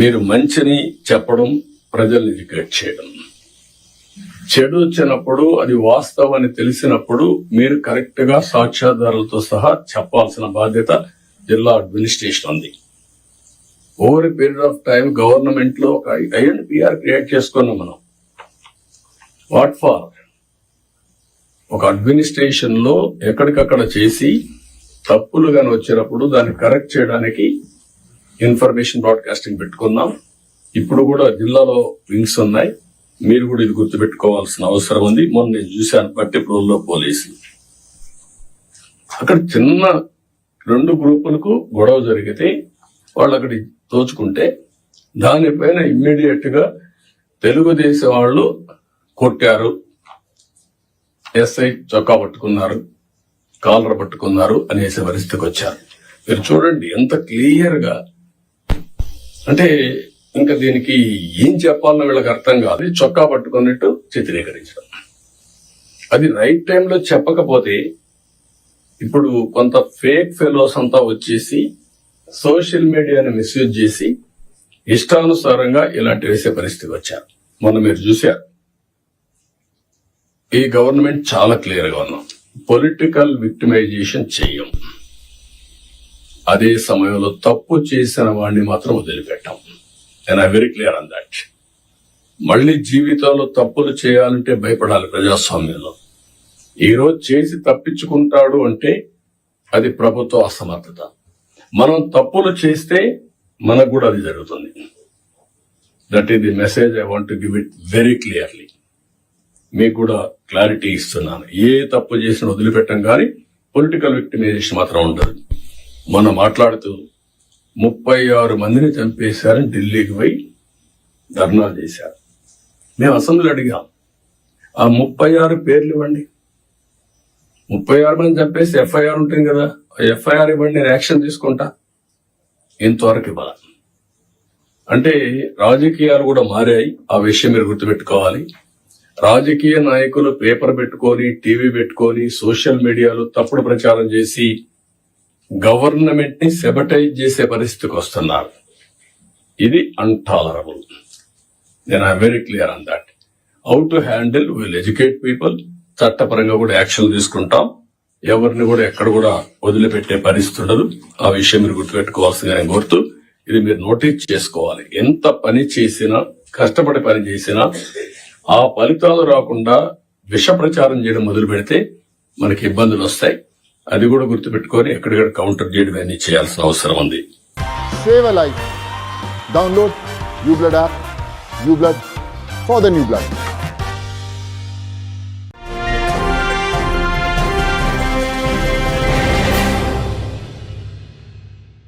మీరు మంచిని చెప్పడం, ప్రజల్ని ఎడ్యుకేట్ చేయడం. చెడు వచ్చినప్పుడు అది వాస్తవం అని తెలిసినప్పుడు మీరు కరెక్ట్ గా సాక్ష్యాధారాలతో సహా చెప్పాల్సిన బాధ్యత జిల్లా అడ్మినిస్ట్రేషన్ ఉంది. Over a period of time government లో ఒక ఐఎన్పిఆర్ క్రియేట్ చేసుకున్నాం మనం. What for? ఒక అడ్మినిస్ట్రేషన్ లో ఎక్కడికక్కడ చేసి తప్పులు గాని వచ్చినప్పుడు దాన్ని కరెక్ట్ చేయడానికి ఇన్ఫర్మేషన్ బ్రాడ్కాస్టింగ్ పెట్టుకున్నాం. ఇప్పుడు కూడా జిల్లాలో వింగ్స్ ఉన్నాయి. మీరు కూడా ఇది గుర్తుపెట్టుకోవాల్సిన అవసరం ఉంది. మొన్న నేను చూశాను పట్టిప్రోల్లో పోలీసులు అక్కడ చిన్న 2 గ్రూపులకు గొడవ జరిగితే వాళ్ళు అక్కడి దోచుకుంటే దానిపైన ఇమ్మీడియట్ గా తెలుగుదేశం వాళ్ళు కొట్టారు, ఎస్ఐ చొక్కా పట్టుకున్నారు, కాలర్ పట్టుకున్నారు అనేసే పరిస్థితికి వచ్చారు. మీరు చూడండి ఎంత క్లియర్ గా, అంటే ఇంకా దీనికి ఏం చెప్పాలన్న వీళ్ళకి అర్థం కాదు. చొక్కా పట్టుకున్నట్టు చిత్రీకరించడం, అది రైట్ టైంలో చెప్పకపోతే ఇప్పుడు కొంత ఫేక్ ఫెలోస్ అంతా వచ్చేసి సోషల్ మీడియాని మిస్యూజ్ చేసి ఇష్టానుసారంగా ఇలాంటి వేసే పరిస్థితికి వచ్చారు. మొన్న మీరు చూశారు. ఈ గవర్నమెంట్ చాలా క్లియర్ గా ఉన్నాం, పొలిటికల్ విక్టిమైజేషన్ చెయ్యం. అదే సమయంలో తప్పు చేసిన వాడిని మాత్రం వదిలిపెట్టాం. And I very clear on that. మళ్లీ జీవితంలో తప్పులు చేయాలంటే భయపడాలి ప్రజాస్వామ్యంలో. ఈ రోజు చేసి తప్పించుకుంటాడు అంటే అది ప్రభుత్వ అసమర్థత. మనం తప్పులు చేస్తే మనకు కూడా అది జరుగుతుంది. That is the message I want to give it very clearly. మీకు కూడా క్లారిటీ ఇస్తున్నాను. ఏ తప్పు చేసిన వదిలిపెట్టం కానీ పొలిటికల్ విక్టిమైజేషన్ మాత్రం ఉండదు. మనం మాట్లాడుతూ 36 మందిని చంపేశారని ఢిల్లీకి పోయి ధర్నాలు చేశారు. మేము అసెంబ్లీ అడిగాం, ఆ 36 పేర్లు ఇవ్వండి. 36 మంది చంపేసి ఎఫ్ఐఆర్ ఉంటుంది కదా, ఎఫ్ఐఆర్ ఇవ్వండి, నేను యాక్షన్ తీసుకుంటా. ఇంతవరకు ఇవ్వాలి. అంటే రాజకీయాలు కూడా మారాయి. ఆ విషయం మీరు గుర్తుపెట్టుకోవాలి. రాజకీయ నాయకులు పేపర్ పెట్టుకొని, టీవీ పెట్టుకొని, సోషల్ మీడియాలో తప్పుడు ప్రచారం చేసి గవర్నమెంట్ ని సెబటైజ్ చేసే పరిస్థితికి వస్తున్నారు. ఇది అన్టాలరబుల్. నేను I very clear on that. How to handle, will educate people. చట్టపరంగా కూడా యాక్షన్ తీసుకుంటాం. ఎవరిని కూడా ఎక్కడ కూడా వదిలిపెట్టే పరిస్థితి ఉండదు. ఆ విషయం మీరు గుర్తుపెట్టుకోవాల్సిందిగా నేను కోరుతూ, ఇది మీరు నోటీస్ చేసుకోవాలి. ఎంత పని చేసినా, కష్టపడి పని చేసినా ఆ ఫలితాలు రాకుండా విష ప్రచారం చేయడం మొదలు పెడితే మనకి ఇబ్బందులు వస్తాయి. అది కూడా గుర్తుపెట్టుకొని ఎక్కడిక్కడ కౌంటర్ చేయడం అన్ని చేయాల్సిన అవసరం ఉంది. Save a life. Download UBlood app. UBlood for the new blood.